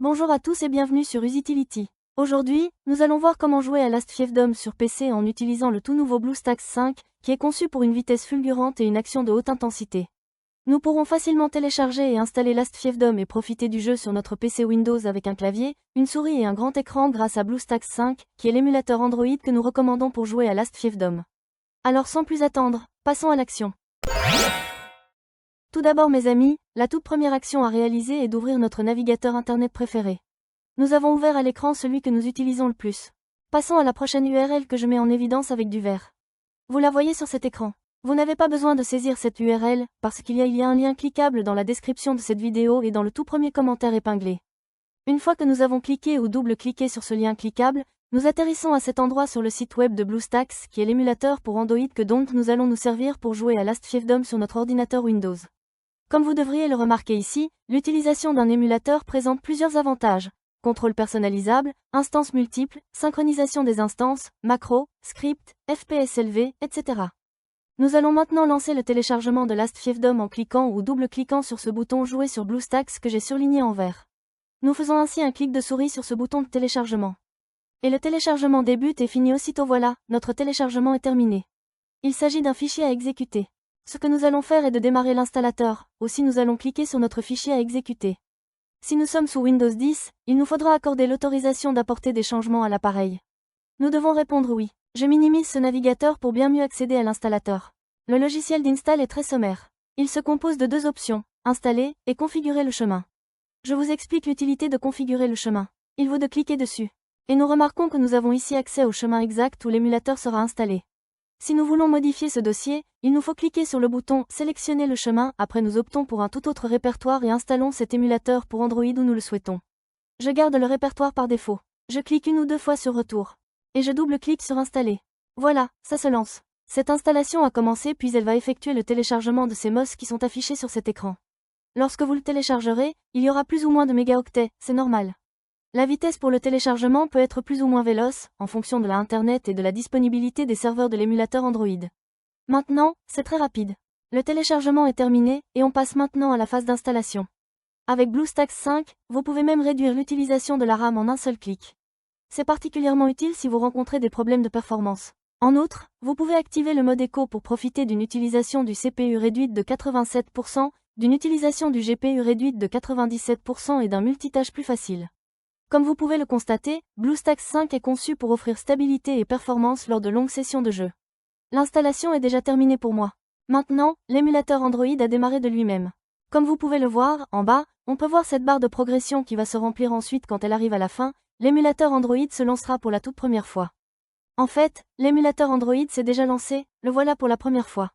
Bonjour à tous et bienvenue sur Usitility. Aujourd'hui, nous allons voir comment jouer à Last Fiefdom sur PC en utilisant le tout nouveau BlueStacks 5, qui est conçu pour une vitesse fulgurante et une action de haute intensité. Nous pourrons facilement télécharger et installer Last Fiefdom et profiter du jeu sur notre PC Windows avec un clavier, une souris et un grand écran grâce à BlueStacks 5, qui est l'émulateur Android que nous recommandons pour jouer à Last Fiefdom. Alors sans plus attendre, passons à l'action. Tout d'abord mes amis, la toute première action à réaliser est d'ouvrir notre navigateur internet préféré. Nous avons ouvert à l'écran celui que nous utilisons le plus. Passons à la prochaine URL que je mets en évidence avec du vert. Vous la voyez sur cet écran. Vous n'avez pas besoin de saisir cette URL, parce qu'il y a un lien cliquable dans la description de cette vidéo et dans le tout premier commentaire épinglé. Une fois que nous avons cliqué ou double-cliqué sur ce lien cliquable, nous atterrissons à cet endroit sur le site web de BlueStacks, qui est l'émulateur pour Android que dont nous allons nous servir pour jouer à Last Fiefdom sur notre ordinateur Windows. Comme vous devriez le remarquer ici, l'utilisation d'un émulateur présente plusieurs avantages. Contrôle personnalisable, instances multiples, synchronisation des instances, macros, scripts, FPS élevé, etc. Nous allons maintenant lancer le téléchargement de Last Fiefdom en cliquant ou double-cliquant sur ce bouton Jouer sur BlueStacks que j'ai surligné en vert. Nous faisons ainsi un clic de souris sur ce bouton de téléchargement. Et le téléchargement débute et finit aussitôt. Voilà, notre téléchargement est terminé. Il s'agit d'un fichier à exécuter. Ce que nous allons faire est de démarrer l'installateur, aussi nous allons cliquer sur notre fichier à exécuter. Si nous sommes sous Windows 10, il nous faudra accorder l'autorisation d'apporter des changements à l'appareil. Nous devons répondre oui. Je minimise ce navigateur pour bien mieux accéder à l'installateur. Le logiciel d'install est très sommaire. Il se compose de deux options, installer et configurer le chemin. Je vous explique l'utilité de configurer le chemin. Il vaut de cliquer dessus. Et nous remarquons que nous avons ici accès au chemin exact où l'émulateur sera installé. Si nous voulons modifier ce dossier, il nous faut cliquer sur le bouton « Sélectionner le chemin », après nous optons pour un tout autre répertoire et installons cet émulateur pour Android où nous le souhaitons. Je garde le répertoire par défaut. Je clique une ou deux fois sur « Retour ». Et je double-clique sur « Installer ». Voilà, ça se lance. Cette installation a commencé puis elle va effectuer le téléchargement de ces MOS qui sont affichés sur cet écran. Lorsque vous le téléchargerez, il y aura plus ou moins de mégaoctets, c'est normal. La vitesse pour le téléchargement peut être plus ou moins véloce, en fonction de Internet et de la disponibilité des serveurs de l'émulateur Android. Maintenant, c'est très rapide. Le téléchargement est terminé, et on passe maintenant à la phase d'installation. Avec BlueStacks 5, vous pouvez même réduire l'utilisation de la RAM en un seul clic. C'est particulièrement utile si vous rencontrez des problèmes de performance. En outre, vous pouvez activer le mode écho pour profiter d'une utilisation du CPU réduite de 87%, d'une utilisation du GPU réduite de 97% et d'un multitâche plus facile. Comme vous pouvez le constater, BlueStacks 5 est conçu pour offrir stabilité et performance lors de longues sessions de jeu. L'installation est déjà terminée pour moi. Maintenant, l'émulateur Android a démarré de lui-même. Comme vous pouvez le voir, en bas, on peut voir cette barre de progression qui va se remplir ensuite quand elle arrive à la fin. L'émulateur Android se lancera pour la toute première fois. En fait, l'émulateur Android s'est déjà lancé, le voilà pour la première fois.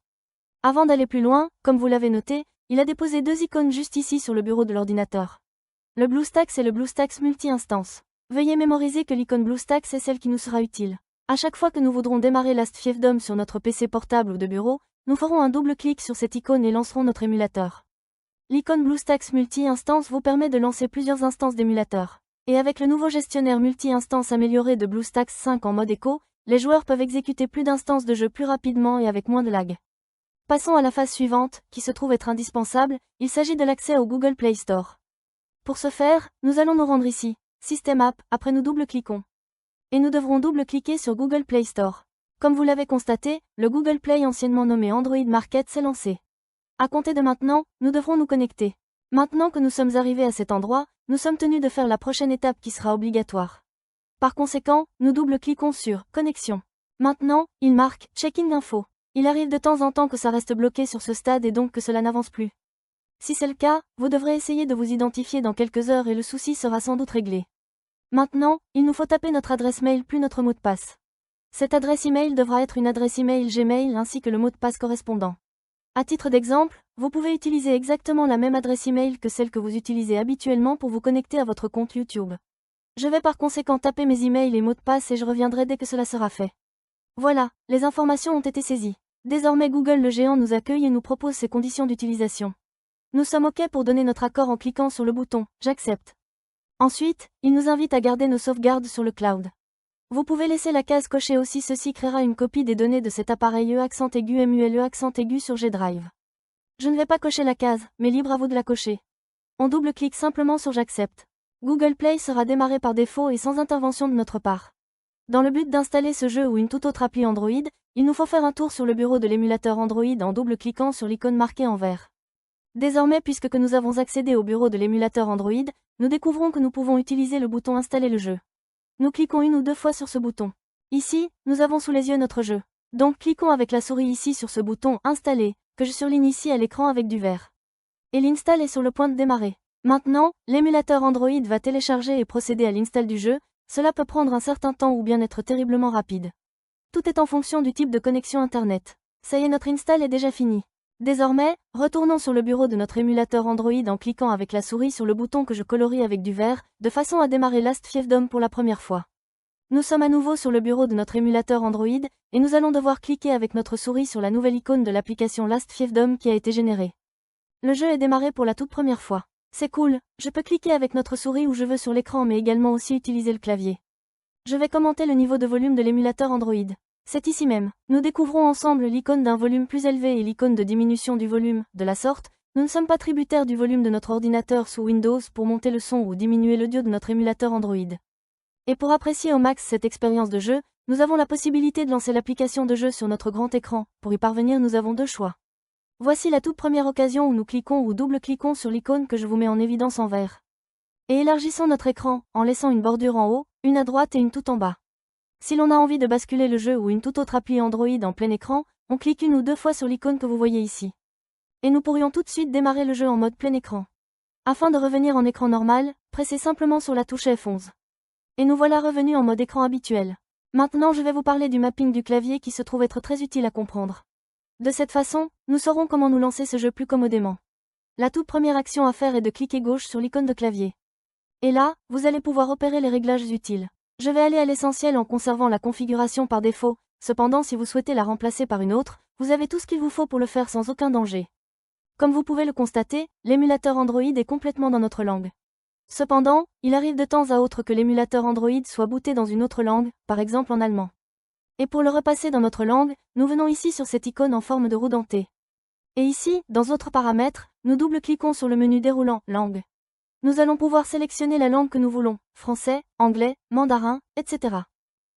Avant d'aller plus loin, comme vous l'avez noté, il a déposé deux icônes juste ici sur le bureau de l'ordinateur. Le BlueStacks et le BlueStacks multi-instance. Veuillez mémoriser que l'icône BlueStacks est celle qui nous sera utile. À chaque fois que nous voudrons démarrer Last Fiefdom sur notre PC portable ou de bureau, nous ferons un double-clic sur cette icône et lancerons notre émulateur. L'icône BlueStacks multi-instance vous permet de lancer plusieurs instances d'émulateur. Et avec le nouveau gestionnaire multi-instance amélioré de BlueStacks 5 en mode écho, les joueurs peuvent exécuter plus d'instances de jeu plus rapidement et avec moins de lag. Passons à la phase suivante, qui se trouve être indispensable, il s'agit de l'accès au Google Play Store. Pour ce faire, nous allons nous rendre ici, System App, après nous double-cliquons. Et nous devrons double-cliquer sur Google Play Store. Comme vous l'avez constaté, le Google Play anciennement nommé Android Market s'est lancé. À compter de maintenant, nous devrons nous connecter. Maintenant que nous sommes arrivés à cet endroit, nous sommes tenus de faire la prochaine étape qui sera obligatoire. Par conséquent, nous double-cliquons sur « Connexion ». Maintenant, il marque « Checking info ». Il arrive de temps en temps que ça reste bloqué sur ce stade et donc que cela n'avance plus. Si c'est le cas, vous devrez essayer de vous identifier dans quelques heures et le souci sera sans doute réglé. Maintenant, il nous faut taper notre adresse mail plus notre mot de passe. Cette adresse email devra être une adresse email Gmail ainsi que le mot de passe correspondant. À titre d'exemple, vous pouvez utiliser exactement la même adresse email que celle que vous utilisez habituellement pour vous connecter à votre compte YouTube. Je vais par conséquent taper mes emails et mots de passe et je reviendrai dès que cela sera fait. Voilà, les informations ont été saisies. Désormais Google le géant nous accueille et nous propose ses conditions d'utilisation. Nous sommes OK pour donner notre accord en cliquant sur le bouton « J'accepte ». Ensuite, il nous invite à garder nos sauvegardes sur le cloud. Vous pouvez laisser la case cochée aussi, ceci créera une copie des données de cet appareil MULE sur G Drive. Je ne vais pas cocher la case, mais libre à vous de la cocher. On double-clique simplement sur J'accepte. Google Play sera démarré par défaut et sans intervention de notre part. Dans le but d'installer ce jeu ou une toute autre appli Android, il nous faut faire un tour sur le bureau de l'émulateur Android en double-cliquant sur l'icône marquée en vert. Désormais, puisque nous avons accédé au bureau de l'émulateur Android, nous découvrons que nous pouvons utiliser le bouton Installer le jeu. Nous cliquons une ou deux fois sur ce bouton. Ici, nous avons sous les yeux notre jeu. Donc cliquons avec la souris ici sur ce bouton Installer, que je surligne ici à l'écran avec du vert. Et l'install est sur le point de démarrer. Maintenant, l'émulateur Android va télécharger et procéder à l'install du jeu. Cela peut prendre un certain temps ou bien être terriblement rapide. Tout est en fonction du type de connexion Internet. Ça y est, notre install est déjà fini. Désormais, retournons sur le bureau de notre émulateur Android en cliquant avec la souris sur le bouton que je colorie avec du vert, de façon à démarrer Last Fiefdom pour la première fois. Nous sommes à nouveau sur le bureau de notre émulateur Android, et nous allons devoir cliquer avec notre souris sur la nouvelle icône de l'application Last Fiefdom qui a été générée. Le jeu est démarré pour la toute première fois. C'est cool, je peux cliquer avec notre souris où je veux sur l'écran mais également aussi utiliser le clavier. Je vais commenter le niveau de volume de l'émulateur Android. C'est ici même. Nous découvrons ensemble l'icône d'un volume plus élevé et l'icône de diminution du volume. De la sorte, nous ne sommes pas tributaires du volume de notre ordinateur sous Windows pour monter le son ou diminuer l'audio de notre émulateur Android. Et pour apprécier au max cette expérience de jeu, nous avons la possibilité de lancer l'application de jeu sur notre grand écran. Pour y parvenir, nous avons deux choix. Voici la toute première occasion où nous cliquons ou double-cliquons sur l'icône que je vous mets en évidence en vert. Et élargissons notre écran, en laissant une bordure en haut, une à droite et une tout en bas. Si l'on a envie de basculer le jeu ou une toute autre appli Android en plein écran, on clique une ou deux fois sur l'icône que vous voyez ici. Et nous pourrions tout de suite démarrer le jeu en mode plein écran. Afin de revenir en écran normal, pressez simplement sur la touche F11. Et nous voilà revenus en mode écran habituel. Maintenant je vais vous parler du mapping du clavier qui se trouve être très utile à comprendre. De cette façon, nous saurons comment nous lancer ce jeu plus commodément. La toute première action à faire est de cliquer gauche sur l'icône de clavier. Et là, vous allez pouvoir opérer les réglages utiles. Je vais aller à l'essentiel en conservant la configuration par défaut, cependant si vous souhaitez la remplacer par une autre, vous avez tout ce qu'il vous faut pour le faire sans aucun danger. Comme vous pouvez le constater, l'émulateur Android est complètement dans notre langue. Cependant, il arrive de temps à autre que l'émulateur Android soit booté dans une autre langue, par exemple en allemand. Et pour le repasser dans notre langue, nous venons ici sur cette icône en forme de roue dentée. Et ici, dans Autres paramètres, nous double-cliquons sur le menu déroulant « Langue ». Nous allons pouvoir sélectionner la langue que nous voulons, français, anglais, mandarin, etc.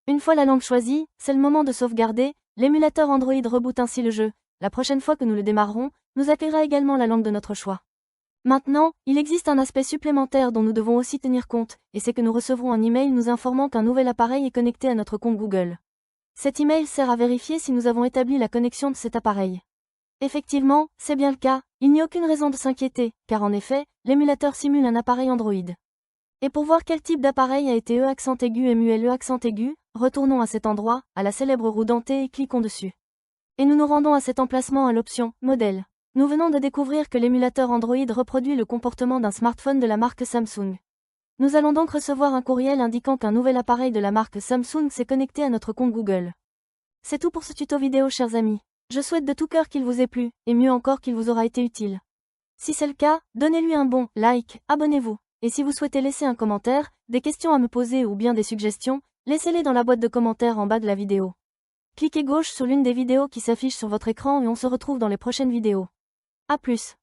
Une fois la langue choisie, c'est le moment de sauvegarder, l'émulateur Android reboot ainsi le jeu. La prochaine fois que nous le démarrerons, nous accueillera également la langue de notre choix. Maintenant, il existe un aspect supplémentaire dont nous devons aussi tenir compte, et c'est que nous recevrons un email nous informant qu'un nouvel appareil est connecté à notre compte Google. Cet email sert à vérifier si nous avons établi la connexion de cet appareil. Effectivement, c'est bien le cas, il n'y a aucune raison de s'inquiéter, car en effet, l'émulateur simule un appareil Android. Et pour voir quel type d'appareil a été accent aigu MULE accent aigu, retournons à cet endroit, à la célèbre roue dentée et cliquons dessus. Et nous nous rendons à cet emplacement à l'option « Modèle ». Nous venons de découvrir que l'émulateur Android reproduit le comportement d'un smartphone de la marque Samsung. Nous allons donc recevoir un courriel indiquant qu'un nouvel appareil de la marque Samsung s'est connecté à notre compte Google. C'est tout pour ce tuto vidéo chers amis. Je souhaite de tout cœur qu'il vous ait plu, et mieux encore qu'il vous aura été utile. Si c'est le cas, donnez-lui un bon like, abonnez-vous. Et si vous souhaitez laisser un commentaire, des questions à me poser ou bien des suggestions, laissez-les dans la boîte de commentaires en bas de la vidéo. Cliquez gauche sur l'une des vidéos qui s'affichent sur votre écran et on se retrouve dans les prochaines vidéos. A plus.